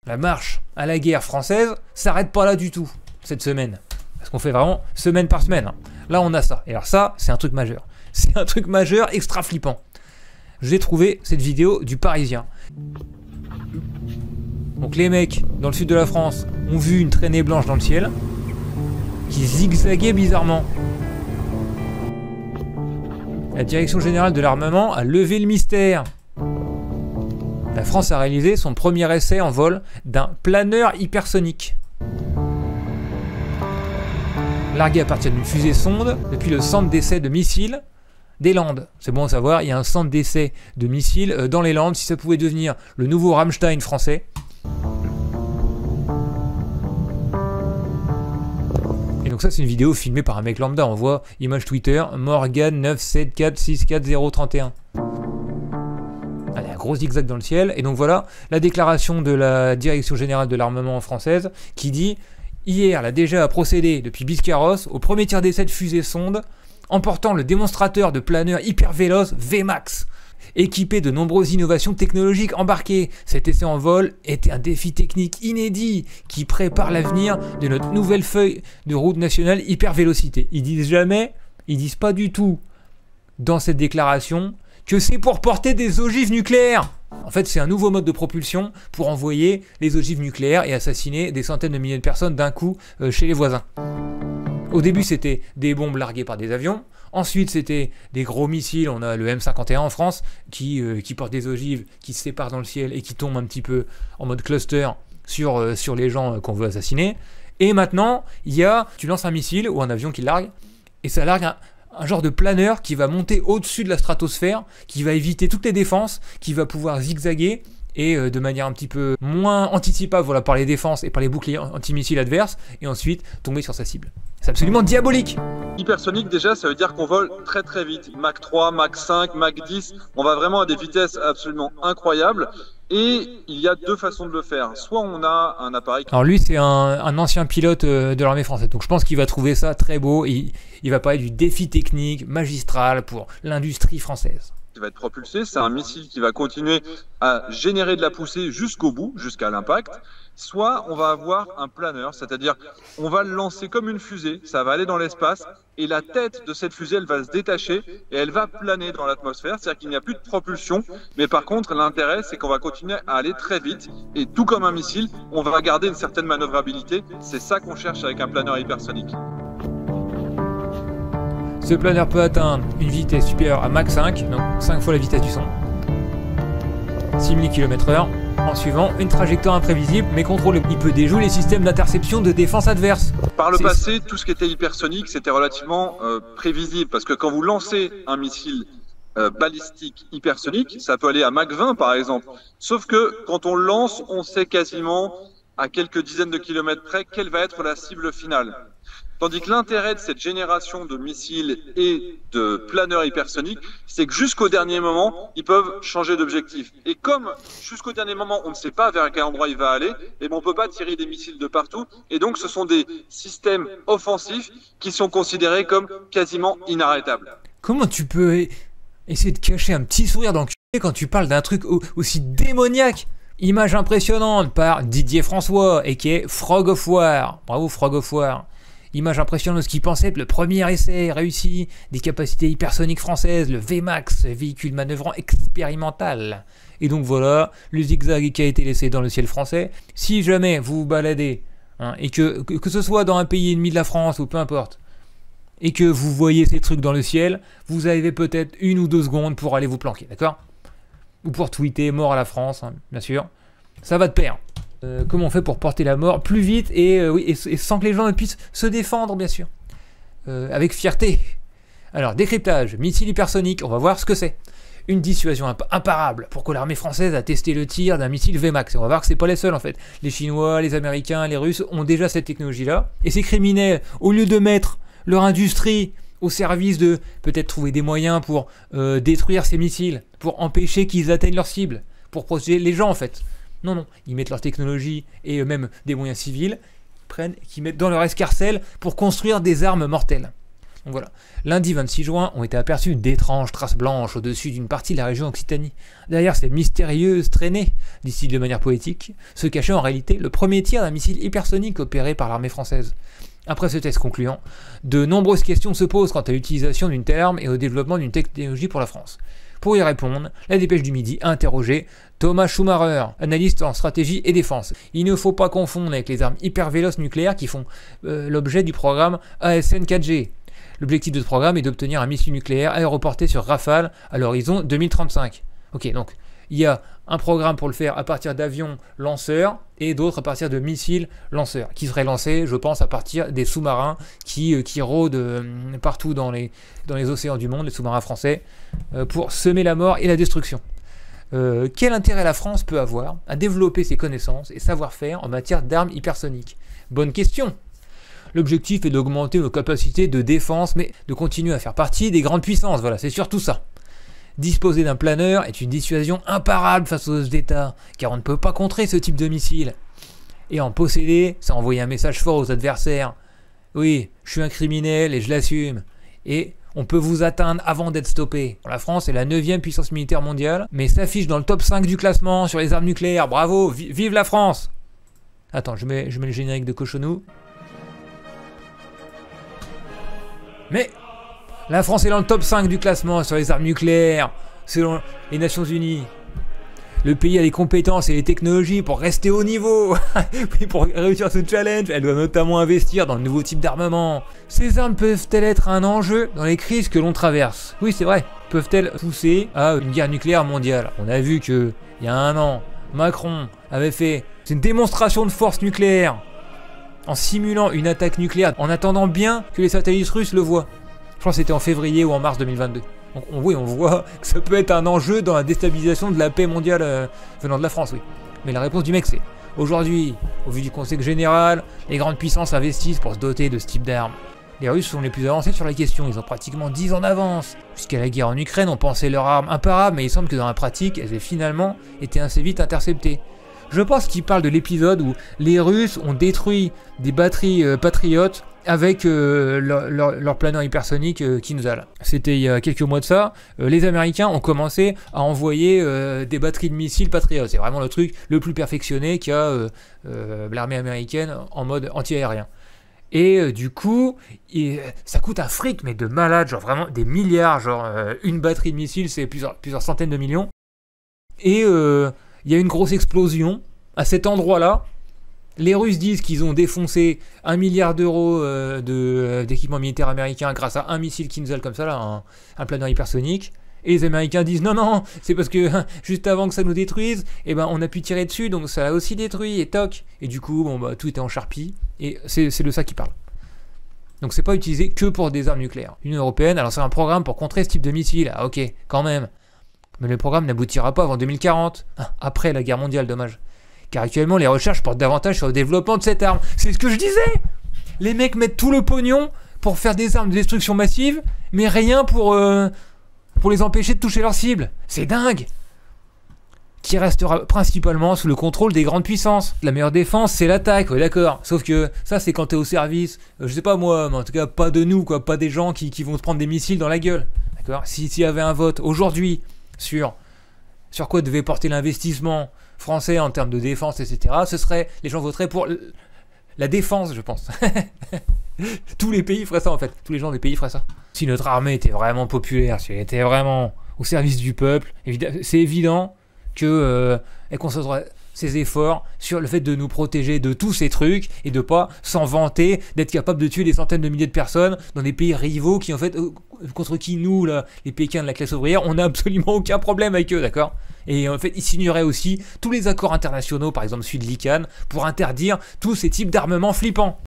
la marche à la guerre française s'arrête pas là du tout, cette semaine. Parce qu'on fait vraiment semaine par semaine. Hein. Là, on a ça. Et alors ça, c'est un truc majeur. C'est un truc majeur, extra flippant. J'ai trouvé cette vidéo du Parisien. Donc les mecs, dans le sud de la France, ont vu une traînée blanche dans le ciel, qui zigzaguait bizarrement. La Direction Générale de l'Armement a levé le mystère. La France a réalisé son premier essai en vol d'un planeur hypersonique. Largué à partir d'une fusée sonde depuis le centre d'essai de missiles des Landes. C'est bon à savoir, il y a un centre d'essai de missiles dans les Landes, si ça pouvait devenir le nouveau Rammstein français. Et donc ça c'est une vidéo filmée par un mec lambda, on voit image Twitter, Morgan 974644031. Il y a un gros zigzag dans le ciel, et donc voilà la déclaration de la Direction Générale de l'Armement française qui dit « Hier, la DGA a procédé depuis Biscarrosse au premier tir d'essai de fusée sonde emportant le démonstrateur de planeur hyper véloce VMAX, équipé de nombreuses innovations technologiques embarquées. Cet essai en vol était un défi technique inédit qui prépare l'avenir de notre nouvelle feuille de route nationale hyper vélocité. » Ils disent jamais, ils disent pas du tout dans cette déclaration que c'est pour porter des ogives nucléaires. En fait, c'est un nouveau mode de propulsion pour envoyer les ogives nucléaires et assassiner des centaines de milliers de personnes d'un coup chez les voisins. Au début, c'était des bombes larguées par des avions. Ensuite, c'était des gros missiles. On a le M51 en France qui porte des ogives, qui se séparent dans le ciel et qui tombent un petit peu en mode cluster sur les gens qu'on veut assassiner. Et maintenant, tu lances un missile ou un avion qui largue, et ça largue un genre de planeur qui va monter au-dessus de la stratosphère, qui va éviter toutes les défenses, qui va pouvoir zigzaguer et de manière un petit peu moins anticipable, voilà, par les défenses et par les boucliers antimissiles adverses, et ensuite tomber sur sa cible. C'est absolument diabolique. Hypersonique, déjà, ça veut dire qu'on vole très très vite. Mach 3, Mach 5, Mach 10, on va vraiment à des vitesses absolument incroyables. Et il y a deux façons de le faire. Soit on a un appareil... Alors lui, c'est un ancien pilote de l'armée française. Donc je pense qu'il va trouver ça très beau. Il va parler du défi technique magistral pour l'industrie française. Qui va être propulsé, c'est un missile qui va continuer à générer de la poussée jusqu'au bout, jusqu'à l'impact. Soit on va avoir un planeur, c'est-à-dire on va le lancer comme une fusée, ça va aller dans l'espace et la tête de cette fusée, elle va se détacher et elle va planer dans l'atmosphère, c'est-à-dire qu'il n'y a plus de propulsion, mais par contre l'intérêt c'est qu'on va continuer à aller très vite et tout comme un missile, on va garder une certaine manœuvrabilité, c'est ça qu'on cherche avec un planeur hypersonique. Ce planeur peut atteindre une vitesse supérieure à Mach 5, donc 5 fois la vitesse du son, 6000 km/h, en suivant une trajectoire imprévisible mais contrôlée. Il peut déjouer les systèmes d'interception de défense adverse. Par le passé, tout ce qui était hypersonique, c'était relativement prévisible, parce que quand vous lancez un missile balistique hypersonique, ça peut aller à Mach 20 par exemple, sauf que quand on le lance, on sait quasiment à quelques dizaines de kilomètres près quelle va être la cible finale. Tandis que l'intérêt de cette génération de missiles et de planeurs hypersoniques, c'est que jusqu'au dernier moment, ils peuvent changer d'objectif. Et comme jusqu'au dernier moment, on ne sait pas vers quel endroit il va aller, et on ne peut pas tirer des missiles de partout. Et donc, ce sont des systèmes offensifs qui sont considérés comme quasiment inarrêtables. Comment tu peux essayer de cacher un petit sourire d'enculé quand tu parles d'un truc aussi démoniaque? Image impressionnante par Didier François, et qui est Frog of War. Bravo Frog of War. Image impressionnante de ce qu'il pensait être le premier essai réussi des capacités hypersoniques françaises, le VMAX, véhicule manœuvrant expérimental. Et donc voilà, le zigzag qui a été laissé dans le ciel français. Si jamais vous vous baladez, hein, et que ce soit dans un pays ennemi de la France ou peu importe, et que vous voyez ces trucs dans le ciel, vous avez peut-être 1 ou 2 secondes pour aller vous planquer, d'accord? Ou pour tweeter mort à la France, hein, bien sûr. Ça va de pair. Comment on fait pour porter la mort plus vite et sans que les gens ne puissent se défendre, bien sûr. Avec fierté. Alors, décryptage, missile hypersonique, on va voir ce que c'est. Une dissuasion imparable pour que l'armée française a testé le tir d'un missile VMAX. Et on va voir que c'est pas les seuls en fait. Les Chinois, les Américains, les Russes ont déjà cette technologie-là. Et ces criminels, au lieu de mettre leur industrie au service de peut-être trouver des moyens pour détruire ces missiles, pour empêcher qu'ils atteignent leur cible, pour protéger les gens en fait. Non, ils mettent leur technologie et même des moyens civils, qu'ils mettent dans leur escarcelle pour construire des armes mortelles. Donc voilà. Lundi 26 juin ont été aperçues d'étranges traces blanches au-dessus d'une partie de la région Occitanie. Derrière ces mystérieuses traînées, dit-il de manière poétique, se cachait en réalité le premier tir d'un missile hypersonique opéré par l'armée française. Après ce test concluant, de nombreuses questions se posent quant à l'utilisation d'une telle arme et au développement d'une technologie pour la France. Pour y répondre, la dépêche du Midi a interrogé Thomas Schumacher, analyste en stratégie et défense. Il ne faut pas confondre avec les armes hyper véloces nucléaires qui font l'objet du programme ASN 4G. L'objectif de ce programme est d'obtenir un missile nucléaire aéroporté sur Rafale à l'horizon 2035. Ok, donc il y a un programme pour le faire à partir d'avions lanceurs et d'autres à partir de missiles lanceurs, qui seraient lancés, je pense, à partir des sous-marins qui rôdent partout dans les océans du monde, les sous-marins français, pour semer la mort et la destruction. Quel intérêt la France peut avoir à développer ses connaissances et savoir-faire en matière d'armes hypersoniques? Bonne question. L'objectif est d'augmenter nos capacités de défense, mais de continuer à faire partie des grandes puissances, voilà, c'est surtout ça. Disposer d'un planeur est une dissuasion imparable face aux États, car on ne peut pas contrer ce type de missile. Et en posséder, c'est envoyer un message fort aux adversaires. Oui, je suis un criminel et je l'assume. Et on peut vous atteindre avant d'être stoppé. La France est la 9e puissance militaire mondiale, mais s'affiche dans le top 5 du classement sur les armes nucléaires. Bravo, vive la France! Attends, je mets le générique de Cochonou. Mais la France est dans le top 5 du classement sur les armes nucléaires, selon les Nations Unies. Le pays a les compétences et les technologies pour rester au niveau. Pour réussir ce challenge, elle doit notamment investir dans de nouveaux types d'armement. Ces armes peuvent-elles être un enjeu dans les crises que l'on traverse? Oui, c'est vrai. Peuvent-elles pousser à une guerre nucléaire mondiale? On a vu que, il y a un an, Macron avait fait une démonstration de force nucléaire en simulant une attaque nucléaire, en attendant bien que les satellites russes le voient. Je pense que c'était en février ou en mars 2022. Donc on voit que ça peut être un enjeu dans la déstabilisation de la paix mondiale venant de la France, oui. Mais la réponse du mec c'est, aujourd'hui, au vu du Conseil général, les grandes puissances investissent pour se doter de ce type d'armes. Les Russes sont les plus avancés sur la question, ils ont pratiquement 10 ans d'avance. Jusqu'à la guerre en Ukraine, on pensait leurs armes imparables, mais il semble que dans la pratique, elles aient finalement été assez vite interceptées. Je pense qu'il parle de l'épisode où les Russes ont détruit des batteries patriotes avec leur planeur hypersonique Kinzhal. C'était il y a quelques mois de ça. Les Américains ont commencé à envoyer des batteries de missiles Patriot. C'est vraiment le truc le plus perfectionné qu'a l'armée américaine en mode anti-aérien. Et du coup, ça coûte un fric, mais de malade, genre vraiment des milliards. Genre une batterie de missiles, c'est plusieurs centaines de millions. Et il y a une grosse explosion à cet endroit-là. Les Russes disent qu'ils ont défoncé 1 milliard d'euros d'équipements militaires américains grâce à un missile Kinzhal comme ça, là, un planeur hypersonique. Et les Américains disent non, c'est parce que juste avant que ça nous détruise, eh ben, on a pu tirer dessus, donc ça l'a aussi détruit, et toc. Et du coup, tout était en charpie, et c'est de ça qu'ils parlent. Donc c'est pas utilisé que pour des armes nucléaires. L'Union européenne a lancé un programme pour contrer ce type de missile. Ah ok, quand même. Mais le programme n'aboutira pas avant 2040, après la guerre mondiale, dommage. Car actuellement, les recherches portent davantage sur le développement de cette arme. C'est ce que je disais! Les mecs mettent tout le pognon pour faire des armes de destruction massive, mais rien pour les empêcher de toucher leur cible. C'est dingue! Qui restera principalement sous le contrôle des grandes puissances. La meilleure défense, c'est l'attaque, ouais, d'accord. Sauf que ça, c'est quand t'es au service, je sais pas moi, mais en tout cas, pas de nous, quoi, pas des gens qui vont se prendre des missiles dans la gueule. D'accord? S'il y avait un vote aujourd'hui sur quoi devait porter l'investissement français en termes de défense, etc., les gens voteraient pour la défense, je pense. Tous les pays feraient ça, en fait. Tous les gens des pays feraient ça. Si notre armée était vraiment populaire, si elle était vraiment au service du peuple, c'est évident qu'elle concentrerait ses efforts sur le fait de nous protéger de tous ces trucs et de pas s'en vanter d'être capable de tuer des centaines de milliers de personnes dans des pays rivaux qui, en fait, contre qui nous, là, les Pékins de la classe ouvrière, on n'a absolument aucun problème avec eux, d'accord? Et en fait, ils signeraient aussi tous les accords internationaux, par exemple celui de l'ICAN, pour interdire tous ces types d'armements flippants.